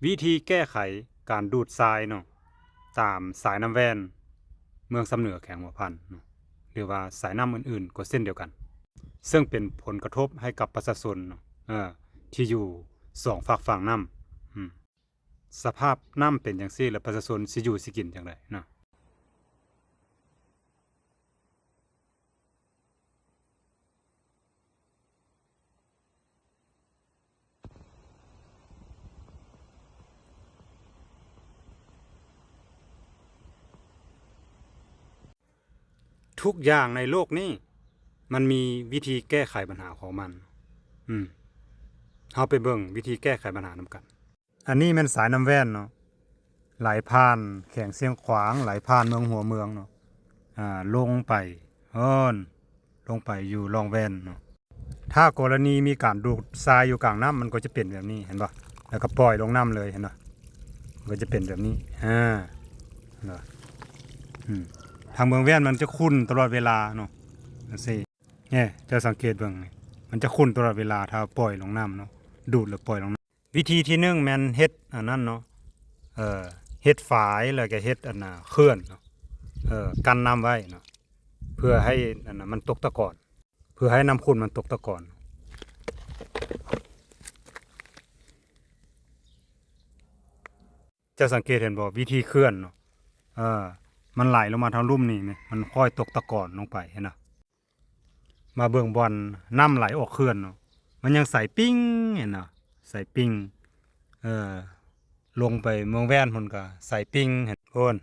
วิธีแก้ไขการดูดทรายเนาะตามสายน้ำแว่นเมืองสำเหนือแขวงหัวพันเนาะหรือว่าสายน้ำอื่นๆก็เส้นเดียวกันซึ่งเป็นผลกระทบให้กับประชาชนเนาะที่อยู่สองฝากฝั่งน้ำสภาพน้ำเป็นจังซี่แล้วประชาชนสิอยู่สิกินจังไดเนาะทุกอย่างในโลกนี้มันมีวิธีแก้ไขปัญหาของมันเฮาไปเบิ่งวิธีแก้ไขปัญหานำกันอันนี้แม่นสายน้ำแว่นเนาะไหลผ่านแขวงเสียงขวางไหลผ่านเมืองหัวเมืองเนาะลงไปลงไปอยู่รองแว่นเนาะถ้ากรณีมีการดูดทรายอยู่กลางน้ำมันก็จะเป็นแบบนี้เห็นป่ะแล้วก็ปล่อยลงน้ำเลยเห็นป่ะมันก็จะเป็นแบบนี้เห็นป่ะทางเมืองแว่นมันจะขุ่นตลอดเวลาเนาะนั่นสิเนี่ยจะสังเกตเบิ่งมันจะขุ่นตลอดเวลาถ้าปล่อยลงน้ำเนาะดูดหรือปล่อยลงน้ำวิธีที่1แม่นเฮ็ดอันนั้นเนาะเฮ็ดฝายแล้วก็เฮ็ดอันน่ะเคลื่อนเนาะกันน้ำไว้เนาะเพื่อให้อันน่ะมันตกตะกอนเพื่อให้น้ำขุ่นมันตกตะกอนจะสังเกตเห็นบ่วิธีเคลื่อนเนาะมันไหลลงมาทางลุ่มนี่มันค่อยตกตะกอนลงไปเห็นเนาะมาเบิ่งบอลน้ำไหลออกเคลื่อนเนาะมันยังใสปิ้งเห็นเนาะใสปิ้งลงไปเมืองแว่นพุ่นก็ใสปิ้งเห็นโอน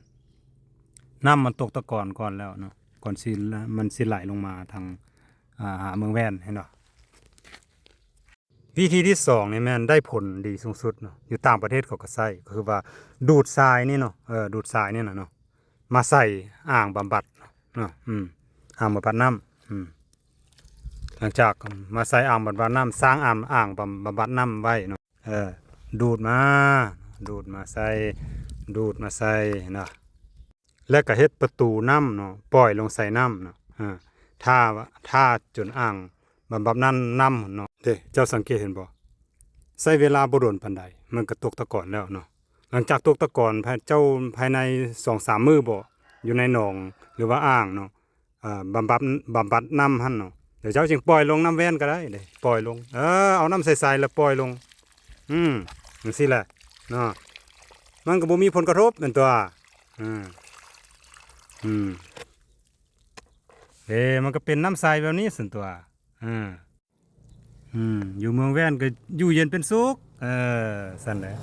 น้ำมันตกตะกอนก่อนแล้วเนาะก่อนสิมันสิไหลลงมาทางหาเมืองแว่นเห็นเนาะวิธีที่2นี่แม่นได้ผลดีสูงสุดเนาะอยู่ต่างประเทศเขาก็ใช้ก็คือว่าดูดทรายนี่เนาะดูดทรายนี่น่ะเนาะมาใส่อ่างบำบัดเนาะอ่างบำบัดน้ำหลังจากมาใส่อ่างบำบัดน้ำสร้างอ่างบำบัดน้ำไว้เนาะดูดมาใส่ดูดมาใส่เนาะแล้วก็เฮ็ดประตูน้ำเนาะปล่อยลงใส่น้ำเนาะถ้าจนอ่างบำบัดน้ำเนาะเด้เจ้าสังเกตเห็นบ่ใช้เวลาบ่โดนปานใดมันก็ตกตะกอนแล้วเนาะหลังจากตกตะกอนภายใน 2-3 มื้อบ่อยู่ในหนองหรือว่าอ่างเนาะบำบัดน้ำหั่นเนาะเดี๋ยวเจ้าจึงปล่อยลงน้ำแว่นก็ได้เด้ปล่อยลงเอาน้ำใสๆแล้วปล่อยลงจังซี่แหละเนาะมันก็บ่มีผลกระทบนั่นตัวมันก็เป็นน้ำใสแบบนี้ซั่นตัวอยู่เมืองแว่นก็อยู่เย็นเป็นสุขสั่นแหละ